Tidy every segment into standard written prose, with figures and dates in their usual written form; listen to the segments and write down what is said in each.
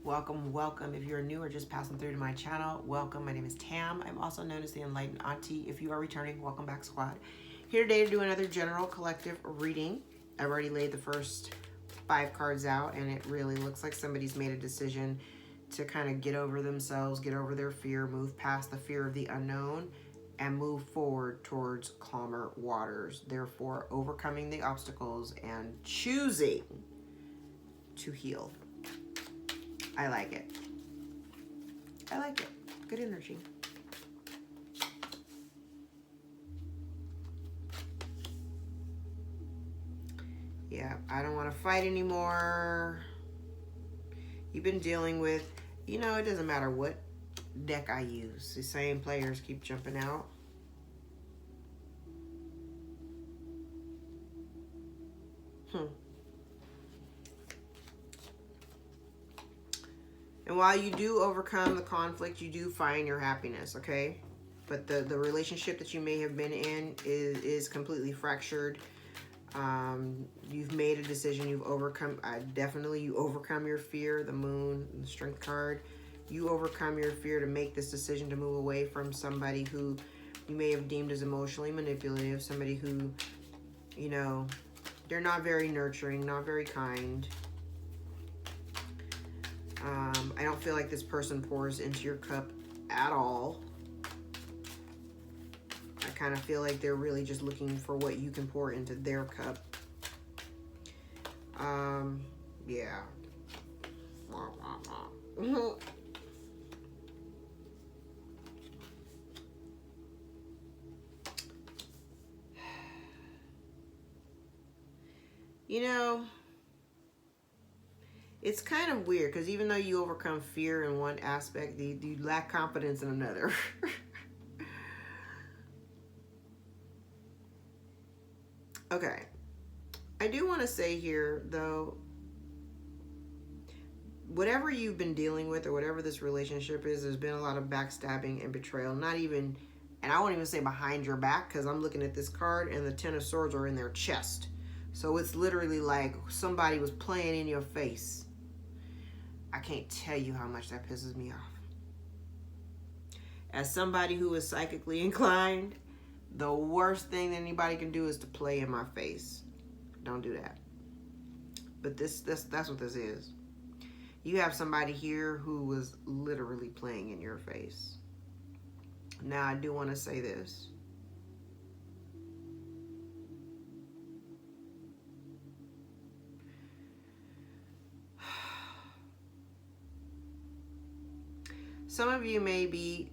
Welcome, welcome. If you're new or just passing through to my channel, welcome. My name is Tam. I'm also known as the Enlightened Auntie. If you are returning, welcome back, squad. Here today to do another general collective reading. I've already laid the first 5 cards out, and it really looks like somebody's made a decision to kind of get over themselves, get over their fear, move past the fear of the unknown, and move forward towards calmer waters. Therefore, overcoming the obstacles and choosing to heal. I like it. I like it. Good energy. Yeah, I don't want to fight anymore. You've been dealing with, it doesn't matter what deck I use. The same players keep jumping out. And while you do overcome the conflict, you do find your happiness, okay? But the relationship that you may have been in is completely fractured. You've made a decision. You've overcome, you overcome your fear, the moon, the strength card. You overcome your fear to make this decision to move away from somebody who you may have deemed as emotionally manipulative, somebody who, they're not very nurturing, not very kind. I don't feel like this person pours into your cup at all. I kind of feel like they're really just looking for what you can pour into their cup. Yeah. It's kind of weird because even though you overcome fear in one aspect, you lack confidence in another. Okay. I do want to say here, though, whatever you've been dealing with or whatever this relationship is, there's been a lot of backstabbing and betrayal. Not even, and I won't even say behind your back because I'm looking at this card and the Ten of Swords are in their chest. So it's literally like somebody was playing in your face. I can't tell you how much that pisses me off. As somebody who is psychically inclined, the worst thing that anybody can do is to play in my face. Don't do that. But that's what this is. You have somebody here who was literally playing in your face. Now, I do want to say this. Some of you may be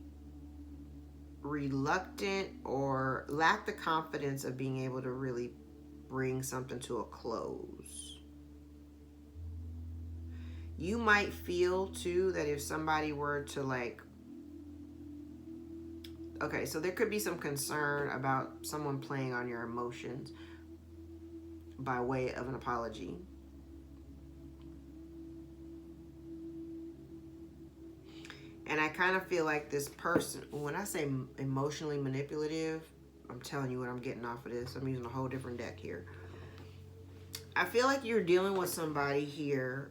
reluctant or lack the confidence of being able to really bring something to a close. You might feel too that if somebody were to okay, so there could be some concern about someone playing on your emotions by way of an apology. And I kind of feel like this person, when I say emotionally manipulative, I'm telling you what I'm getting off of this. I'm using a whole different deck here. I feel like you're dealing with somebody here.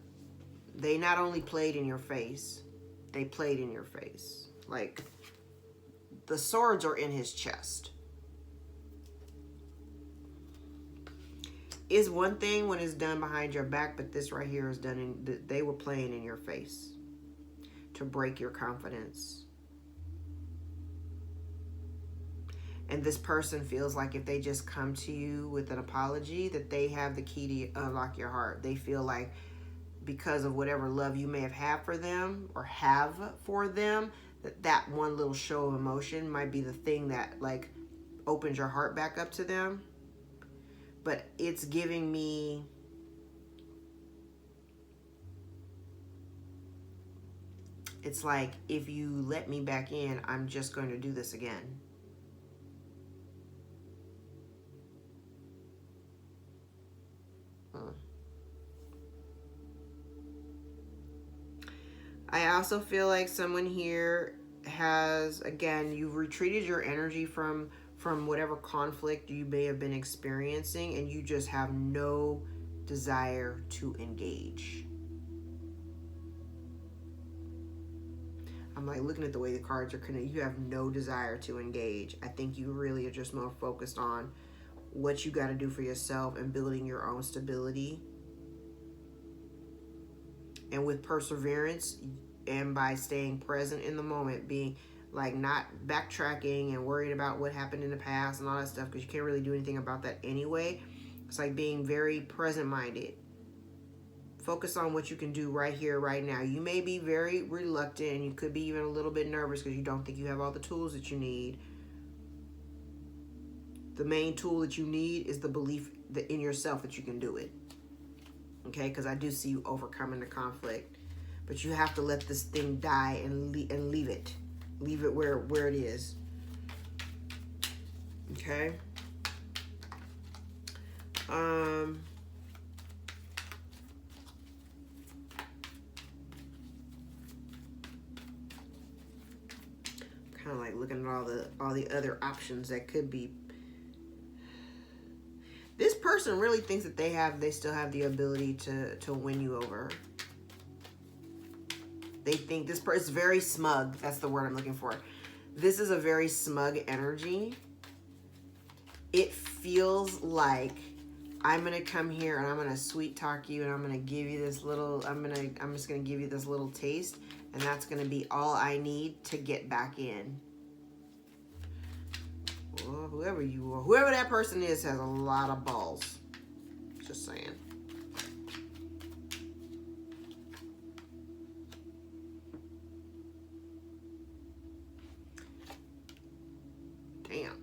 They not only played in your face, they played in your face. Like, the swords are in his chest. It's one thing when it's done behind your back, but this right here is done they were playing in your face to break your confidence. And this person feels like if they just come to you with an apology, that they have the key to unlock your heart. They feel like because of whatever love you may have had for them or have for them, that one little show of emotion might be the thing that opens your heart back up to them. But it's giving me it's like, if you let me back in, I'm just going to do this again. I also feel like someone here has, again, you've retreated your energy from whatever conflict you may have been experiencing, and you just have no desire to engage. I'm like looking at the way the cards are connected. You have no desire to engage. I think you really are just more focused on what you got to do for yourself and building your own stability. And with perseverance and by staying present in the moment, being like not backtracking and worried about what happened in the past and all that stuff, because you can't really do anything about that anyway. It's like being very present minded. Focus on what you can do right here, right now. You may be very reluctant and you could be even a little bit nervous because you don't think you have all the tools that you need. The main tool that you need is the belief that in yourself that you can do it. Okay, because I do see you overcoming the conflict. But you have to let this thing die and leave it. Leave it where it is. Okay. Kind of like looking at all the other options that could be. This person really thinks that they still have the ability to win you over. They think this person is very smug. That's the word I'm looking for. This is a very smug energy. It feels like I'm gonna come here and I'm gonna sweet talk you and I'm gonna give you this little. I'm just gonna give you this little taste, and that's gonna be all I need to get back in. Well, whoever you are, whoever that person is, has a lot of balls. Just saying. Damn.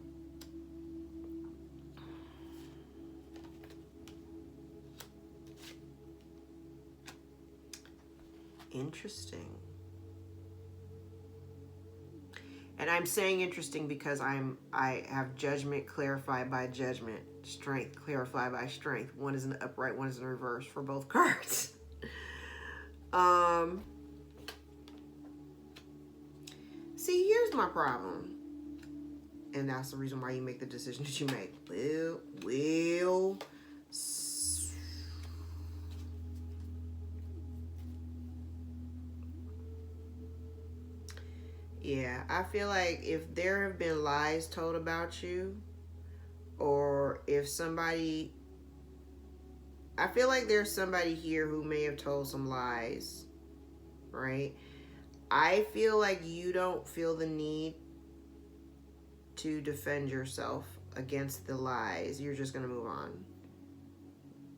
Interesting. And I'm saying interesting because I have judgment clarified by judgment, strength clarified by strength. One is in the upright, one is in the reverse for both cards. See, here's my problem. And that's the reason why you make the decision that you make. Well, yeah, I feel like if there have been lies told about you, or if somebody, I feel like there's somebody here who may have told some lies, right? I feel like you don't feel the need to defend yourself against the lies. You're just gonna move on.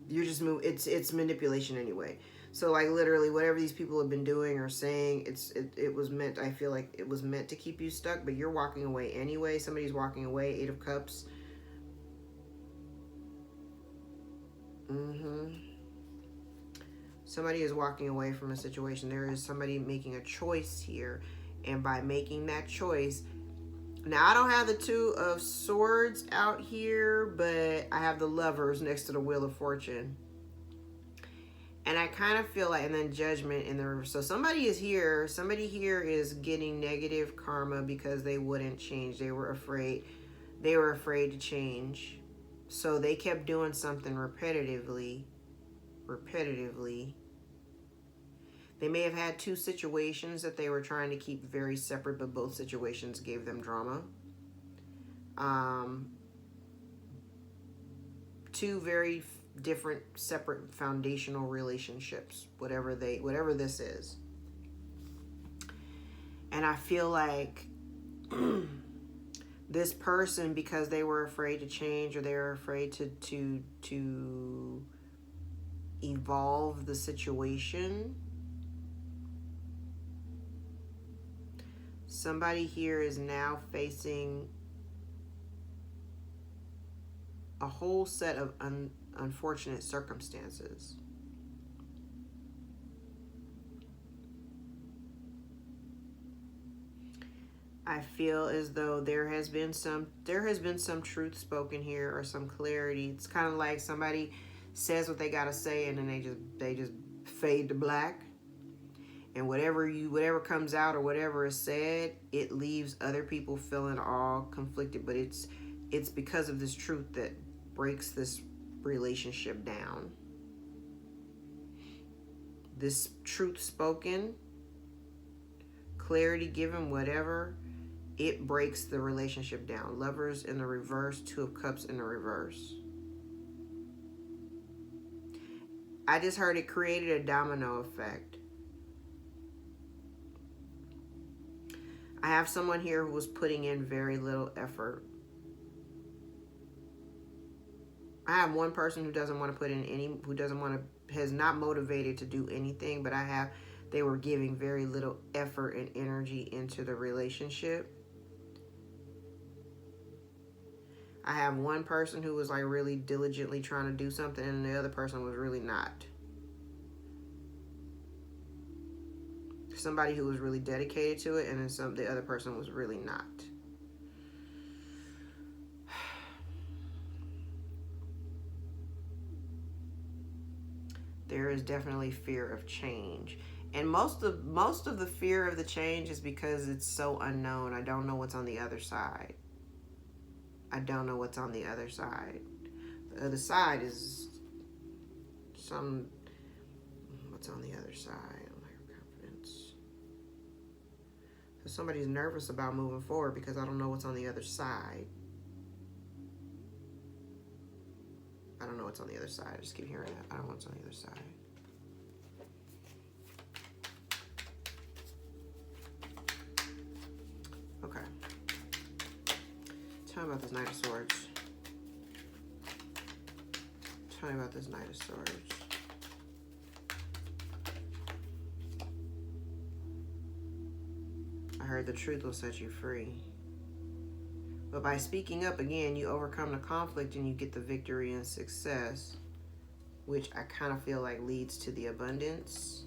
You're just move. It's manipulation anyway. So like literally whatever these people have been doing or saying, it was meant. I feel like it was meant to keep you stuck, but you're walking away anyway. Somebody's walking away. 8 of Cups. Somebody is walking away from a situation. There is somebody making a choice here, and by making that choice. Now, I don't have the 2 of Swords out here, but I have the Lovers next to the Wheel of Fortune. And I kind of feel like, and then Judgment in the river. So somebody here is getting negative karma because they wouldn't change. They were afraid to change. So they kept doing something repetitively. They may have had 2 situations that they were trying to keep very separate, but both situations gave them drama. 2 very different, separate, foundational relationships, whatever this is. And I feel like this person, because they were afraid to change, or they were afraid to evolve the situation. Somebody here is now facing a whole set of unfortunate circumstances. I feel as though there has been some truth spoken here, or some clarity. It's kind of like somebody says what they gotta say, and then they just fade to black. And whatever comes out or whatever is said, it leaves other people feeling all conflicted. But it's because of this truth that breaks this relationship down. This truth spoken clarity given, whatever, it breaks the relationship down. Lovers in the reverse, Two of Cups in the reverse. I just heard it created a domino effect. I have someone here who was putting in very little effort. I have one person who doesn't want to put in any, has not motivated to do anything, but they were giving very little effort and energy into the relationship. I have one person who was like really diligently trying to do something, and the other person was really not. Somebody who was really dedicated to it, and then the other person was really not. There is definitely fear of change. And most of the fear of the change is because it's so unknown. I don't know what's on the other side. I don't know what's on the other side. The other side is what's on the other side? Lack of confidence. So somebody's nervous about moving forward because I don't know what's on the other side. I don't know what's on the other side. I just keep hearing that. I don't know what's on the other side. Okay. Tell me about this Knight of Swords. Tell me about this Knight of Swords. I heard the truth will set you free. But by speaking up again, you overcome the conflict and you get the victory and success, which I kind of feel like leads to the abundance.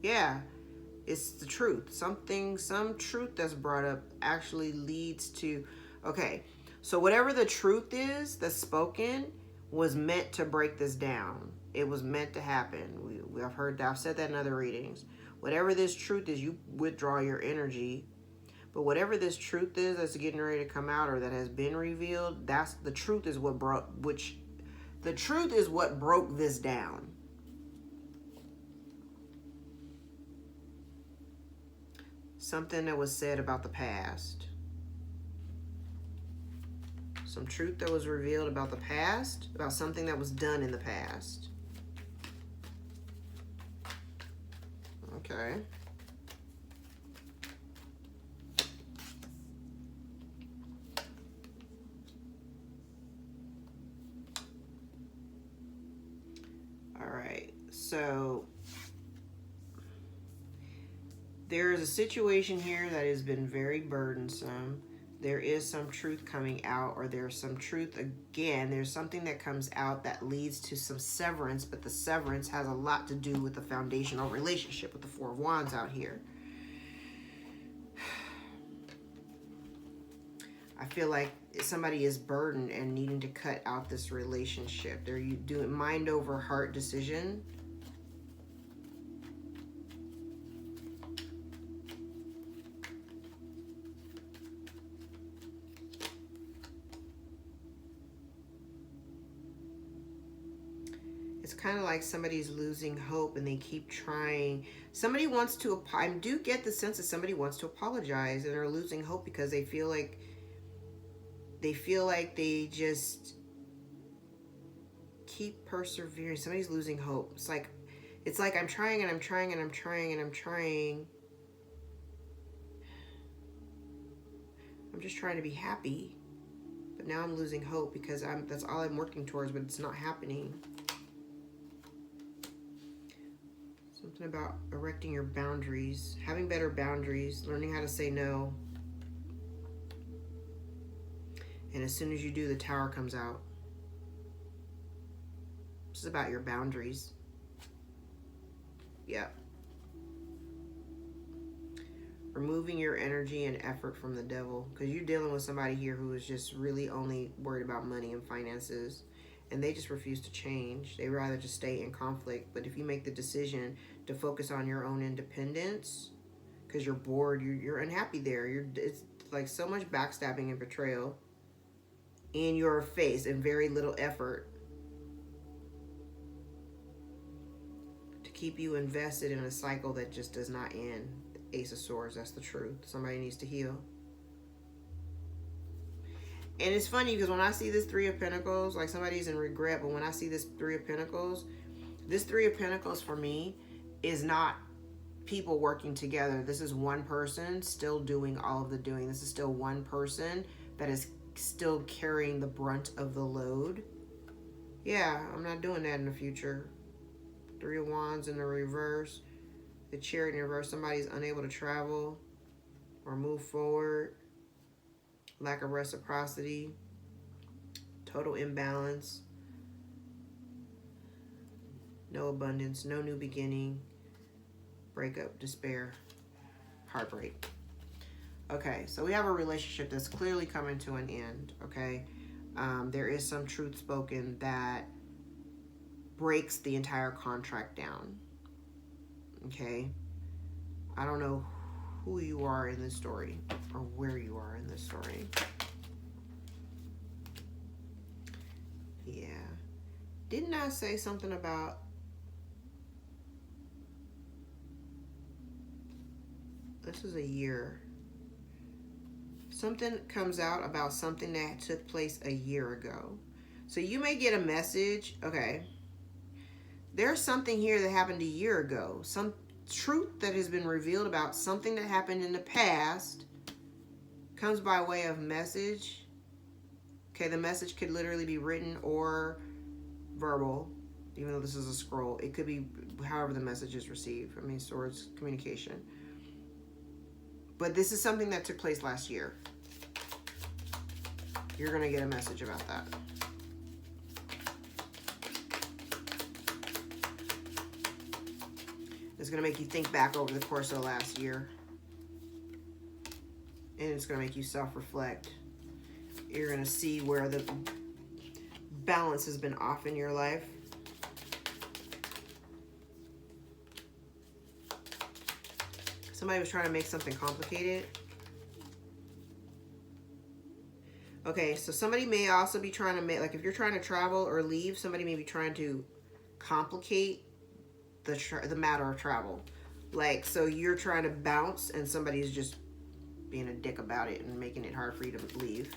Yeah, it's the truth. Some truth that's brought up actually leads to, okay, so whatever the truth is that's spoken was meant to break this down. It was meant to happen. I've said that in other readings. Whatever this truth is, you withdraw your energy. But whatever this truth is that's getting ready to come out or that has been revealed, that's the truth is what broke this down. Something that was said about the past. Some truth that was revealed about the past, about something that was done in the past. Okay. All right. So there is a situation here that has been very burdensome. There is some truth coming out, or there's some truth again. There's something that comes out that leads to some severance, but the severance has a lot to do with the foundational relationship with the Four of Wands out here. I feel like somebody is burdened and needing to cut out this relationship. They're doing mind over heart decision. It's kind of like somebody's losing hope and they keep trying. Somebody wants to, I do get the sense that somebody wants to apologize and are losing hope because they feel like they just keep persevering. Somebody's losing hope. It's like I'm trying and I'm trying and I'm trying and I'm trying. I'm just trying to be happy. But now I'm losing hope because that's all I'm working towards, but it's not happening. Something about erecting your boundaries, having better boundaries, learning how to say no. And as soon as you do, the Tower comes out. This is about your boundaries. Yep. Removing your energy and effort from the devil. Because you're dealing with somebody here who is just really only worried about money and finances. And they just refuse to change. They rather just stay in conflict. But if you make the decision to focus on your own independence, because you're bored, you're unhappy there. It's like so much backstabbing and betrayal in your face and very little effort to keep you invested in a cycle that just does not end. Ace of Swords. That's the truth. Somebody needs to heal. And it's funny because when I see this Three of Pentacles, like somebody's in regret, but when I see this Three of Pentacles, this Three of Pentacles for me is not people working together. This is one person still doing all of the doing. This is still one person that is still carrying the brunt of the load. Yeah, I'm not doing that in the future. Three of Wands in the reverse. The Chariot in the reverse. Somebody's unable to travel or move forward. Lack of reciprocity. Total imbalance. No abundance. No new beginning. Breakup. Despair. Heartbreak. Okay, so we have a relationship that's clearly coming to an end, okay? There is some truth spoken that breaks the entire contract down, okay? I don't know who you are in this story or where you are in this story. Yeah. Didn't I say something about... This is a year. Something comes out about something that took place a year ago. So you may get a message. Okay. There's something here that happened a year ago. Some truth that has been revealed about something that happened in the past comes by way of message. Okay, the message could literally be written or verbal, even though this is a scroll. It could be however the message is received. I mean, swords, communication. But this is something that took place last year. You're going to get a message about that. It's going to make you think back over the course of the last year. And it's going to make you self-reflect. You're going to see where the balance has been off in your life. Somebody was trying to make something complicated. Okay, so somebody may also be trying to make, like if you're trying to travel or leave, somebody may be trying to complicate the matter of travel. Like, so you're trying to bounce and somebody's just being a dick about it and making it hard for you to leave.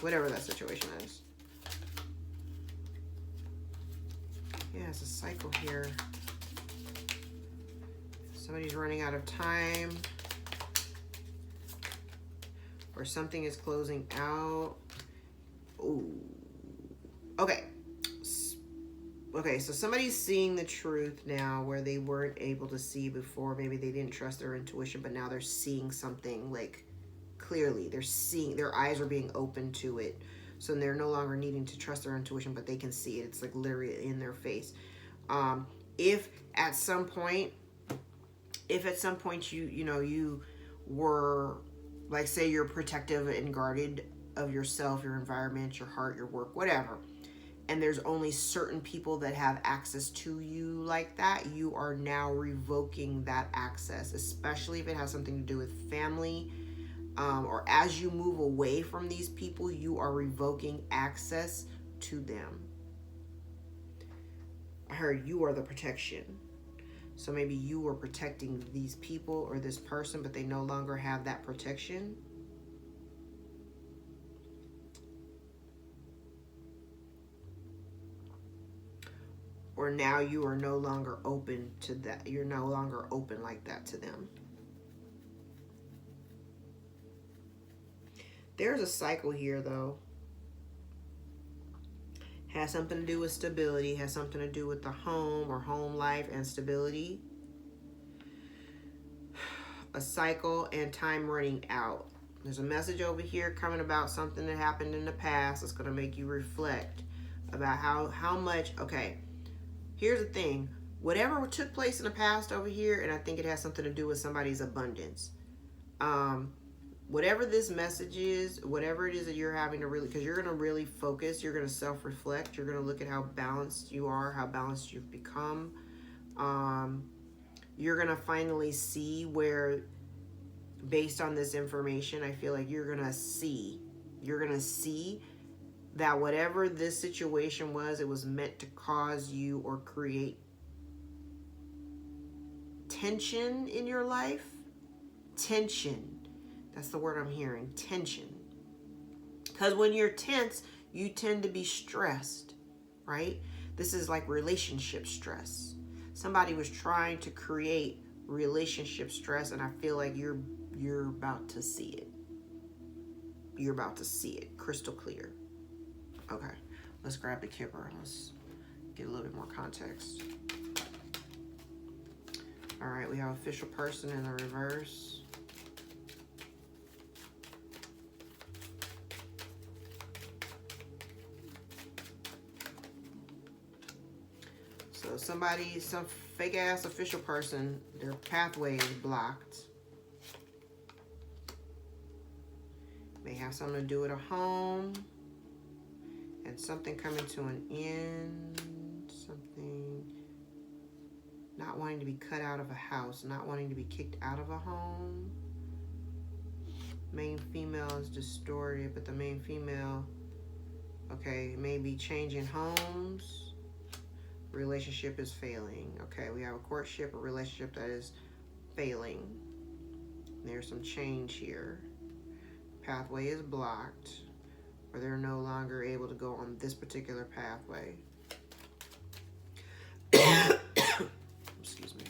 Whatever that situation is. Yeah, it's a cycle here. Somebody's running out of time. Or something is closing out. Ooh. Okay. Okay, so somebody's seeing the truth now where they weren't able to see before. Maybe they didn't trust their intuition, but now they're seeing something like clearly. They're seeing, their eyes are being opened to it. So they're no longer needing to trust their intuition, but they can see it. It's like literally in their face. If at some point you were, like, say you're protective and guarded of yourself, your environment, your heart, your work, whatever, and there's only certain people that have access to you like that, you are now revoking that access, especially if it has something to do with family, or as you move away from these people, you are revoking access to them. I heard you are the protection. So maybe you were protecting these people or this person, but they no longer have that protection. Or now you are no longer open to that. You're no longer open like that to them. There's a cycle here, though. Has something to do with stability, has something to do with the home or home life and stability. A cycle and time running out. There's a message over here coming about something that happened in the past that's going to make you reflect about how much, okay, here's the thing. Whatever took place in the past over here, and I think it has something to do with somebody's abundance. Whatever this message is, whatever it is that you're having to really, because you're going to really focus, you're going to self-reflect, you're going to look at how balanced you are, how balanced you've become. You're going to finally see where, based on this information, I feel like you're going to see that whatever this situation was, it was meant to cause you or create tension in your life. Tension. That's the word I'm hearing. Tension. Because when you're tense, you tend to be stressed, right? This is like relationship stress. Somebody was trying to create relationship stress, and I feel like you're about to see it. You're about to see it crystal clear. Okay, let's grab the kipper. Let's get a little bit more context. All right, we have official person in the reverse. So somebody, some fake ass official person, their pathway is blocked. May have something to do with a home and something coming to an end. Something not wanting to be cut out of a house, not wanting to be kicked out of a home. Main female is distorted, but the main female, okay, maybe changing homes. Relationship is failing. Okay, we have a courtship, a relationship that is failing. There's some change here. Pathway is blocked, or they're no longer able to go on this particular pathway. Excuse me.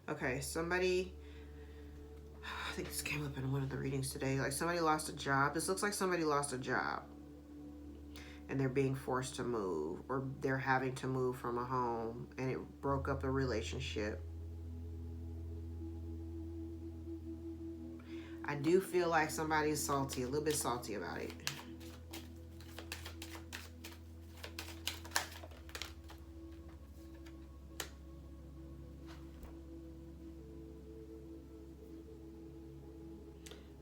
Okay, somebody, I think this came up in one of the readings today, like somebody lost a job. This looks like somebody lost a job and they're being forced to move, or they're having to move from a home, and it broke up the relationship. I do feel like somebody's salty, a little bit salty about it.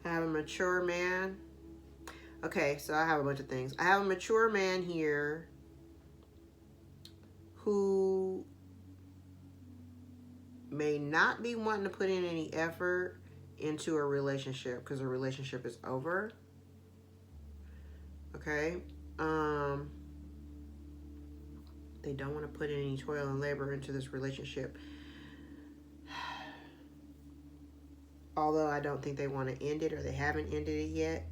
I have a mature man. Okay, so I have a bunch of things. I have a mature man here who may not be wanting to put in any effort into a relationship because the relationship is over. Okay. They don't want to put in any toil and labor into this relationship. Although I don't think they want to end it, or they haven't ended it yet.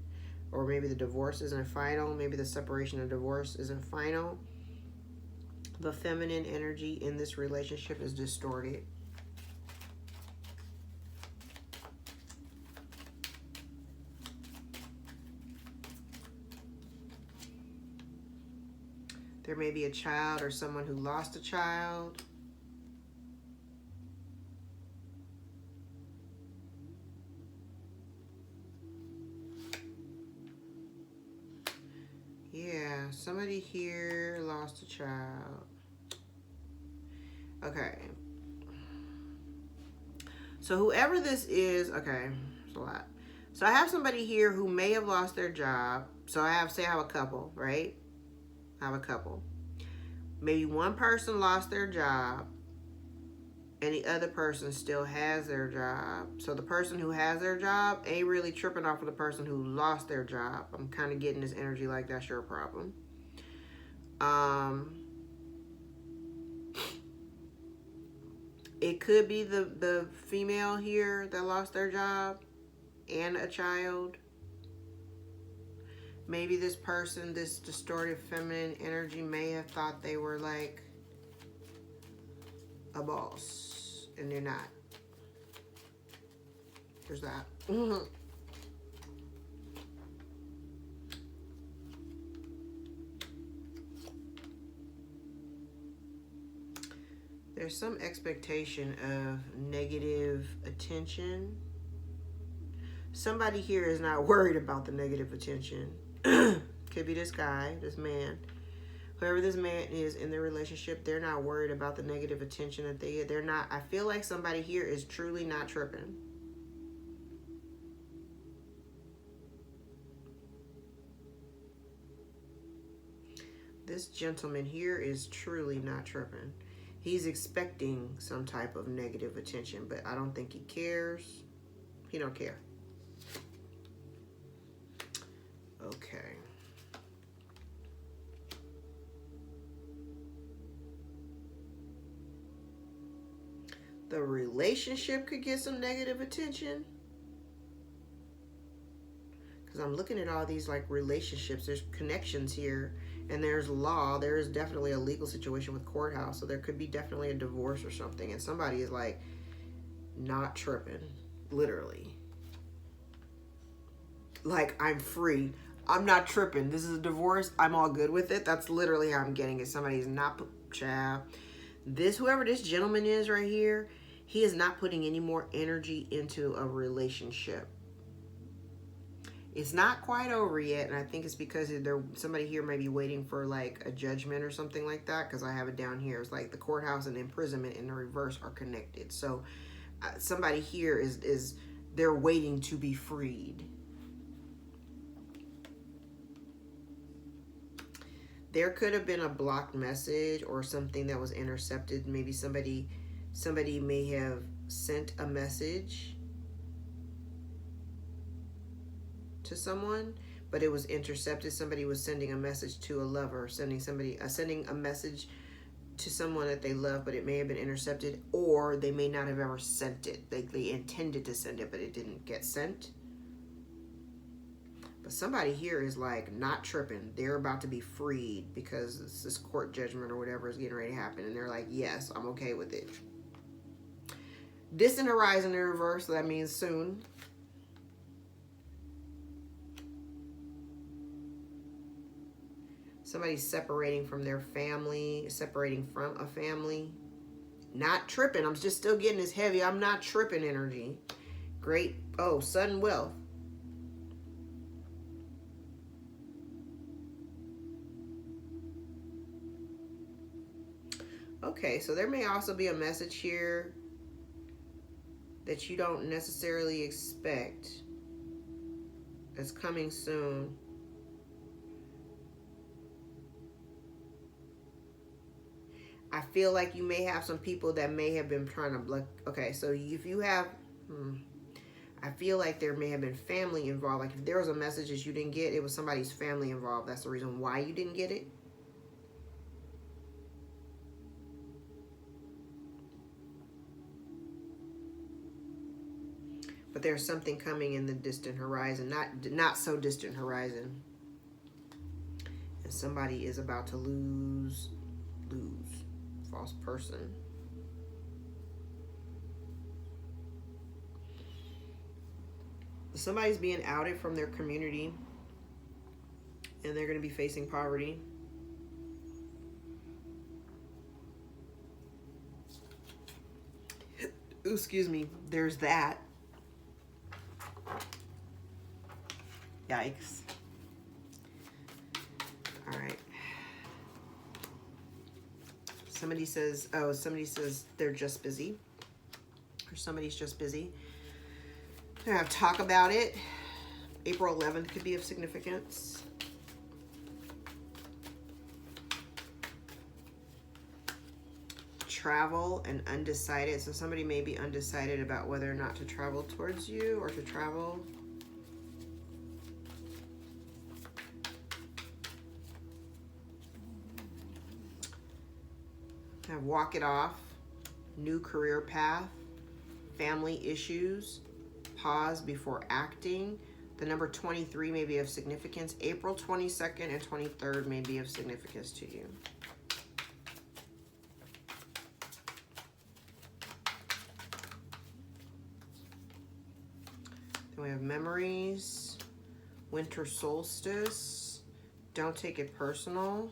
Or maybe the divorce isn't final. Maybe the separation or divorce isn't final. The feminine energy in this relationship is distorted. There may be a child or someone who lost a child. Yeah, somebody here lost a child. Okay. So whoever this is, okay, it's a lot. So I have somebody here who may have lost their job. So I have a couple, right? I have a couple. Maybe one person lost their job and the other person still has their job. So the person who has their job ain't really tripping off of the person who lost their job. I'm kind of getting this energy like that's your problem. It could be the female here that lost their job and a child. Maybe this person, this distorted feminine energy, may have thought they were like a boss, and they're not. There's that. There's some expectation of negative attention. Somebody here is not worried about the negative attention. Could be this guy, this man. Whoever this man is in their relationship, they're not worried about the negative attention that they're not. I feel like somebody here is truly not tripping. This gentleman here is truly not tripping. He's expecting some type of negative attention, but I don't think he cares. He don't care. Okay. The relationship could get some negative attention. Because I'm looking at all these like relationships. There's connections here. And there's law. There is definitely a legal situation with courthouse. So there could be definitely a divorce or something. And somebody is like not tripping. Literally. Like, I'm free. I'm not tripping. This is a divorce. I'm all good with it. That's literally how I'm getting it. Somebody's not, child. This, whoever this gentleman is right here, he is not putting any more energy into a relationship. It's not quite over yet, and I think it's because somebody here may be waiting for like a judgment or something like that, because I have it down here. It's like the courthouse and imprisonment in the reverse are connected. So somebody here is they're waiting to be freed. There could have been a blocked message or something that was intercepted. Maybe somebody may have sent a message to someone, but it was intercepted. Somebody was sending a message to a lover, sending a message to someone that they love, but it may have been intercepted, or they may not have ever sent it. They intended to send it, but it didn't get sent. But somebody here is like not tripping. They're about to be freed because this court judgment or whatever is getting ready to happen. And they're like, yes, I'm okay with it. Distant horizon in reverse, so that means soon. Somebody's separating from their family, separating from a family. Not tripping. I'm just still getting this heavy. I'm not tripping energy. Great. Oh, sudden wealth. Okay, so there may also be a message here that you don't necessarily expect that's coming soon. I feel like you may have some people that may have been trying to block. Okay, so if you have, I feel like there may have been family involved. Like if there was a message that you didn't get, it was somebody's family involved. That's the reason why you didn't get it. But there's something coming in the distant horizon, not so distant horizon. And somebody is about to lose. False person. Somebody's being outed from their community, and they're going to be facing poverty. Ooh, excuse me. There's that. Yikes. All right. Somebody says they're just busy. Or somebody's just busy. They're going to talk about it. April 11th could be of significance. Travel and undecided. So somebody may be undecided about whether or not to travel towards you or to travel. Walk it off, new career path, family issues, pause before acting. The number 23 may be of significance. April 22nd and 23rd may be of significance to you. Then we have memories, winter solstice, don't take it personal,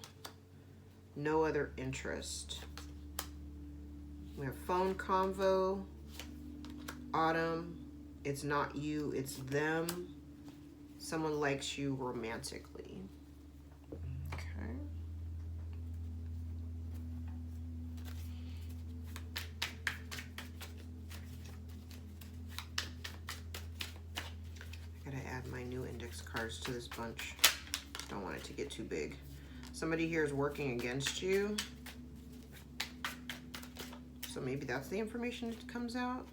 no other interest. We have phone convo, autumn, it's not you, it's them. Someone likes you romantically. Okay. I gotta add my new index cards to this bunch. Don't want it to get too big. Somebody here is working against you. So maybe that's the information that comes out.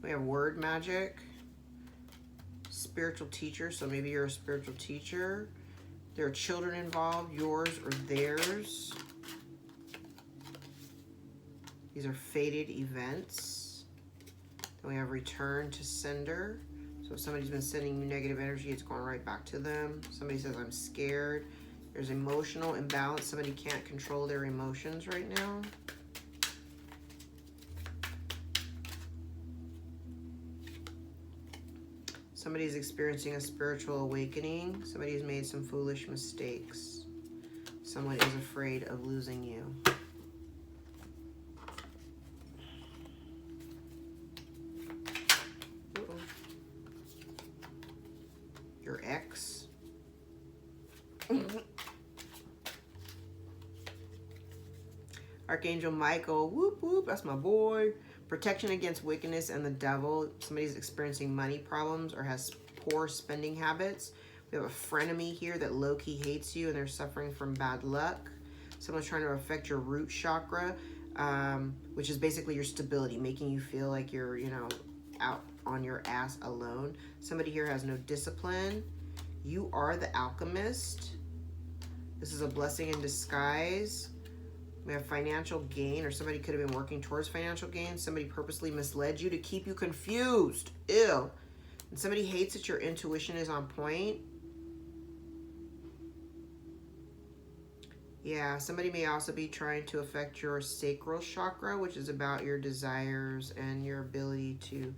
We have word magic, spiritual teacher. So maybe you're a spiritual teacher. There are children involved, yours or theirs. These are fated events. Then we have return to sender. So if somebody's been sending you negative energy, it's going right back to them. Somebody says, I'm scared. There's emotional imbalance. Somebody can't control their emotions right now. Somebody's experiencing a spiritual awakening. Somebody's made some foolish mistakes. Someone is afraid of losing you. Your ex. Archangel Michael, whoop whoop, that's my boy. Protection against wickedness and the devil. Somebody's experiencing money problems or has poor spending habits. We have a frenemy here that low-key hates you and they're suffering from bad luck. Someone's trying to affect your root chakra, which is basically your stability, making you feel like you're, you know, out on your ass alone. Somebody here has no discipline. You are the alchemist. This is a blessing in disguise. We have financial gain, or somebody could have been working towards financial gain. Somebody purposely misled you to keep you confused. Ew. And somebody hates that your intuition is on point. Yeah, somebody may also be trying to affect your sacral chakra, which is about your desires and your ability to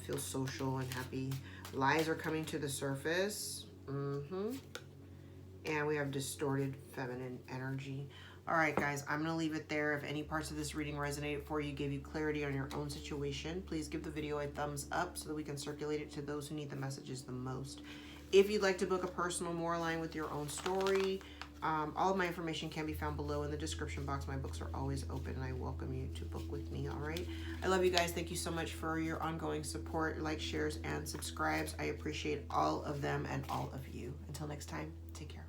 feel social and happy. Lies are coming to the surface. And we have distorted feminine energy. All right, guys, I'm going to leave it there. If any parts of this reading resonated for you, gave you clarity on your own situation, please give the video a thumbs up so that we can circulate it to those who need the messages the most. If you'd like to book a personal more aligned with your own story, all of my information can be found below in the description box. My books are always open, and I welcome you to book with me, all right? I love you guys. Thank you so much for your ongoing support, likes, shares, and subscribes. I appreciate all of them and all of you. Until next time, take care.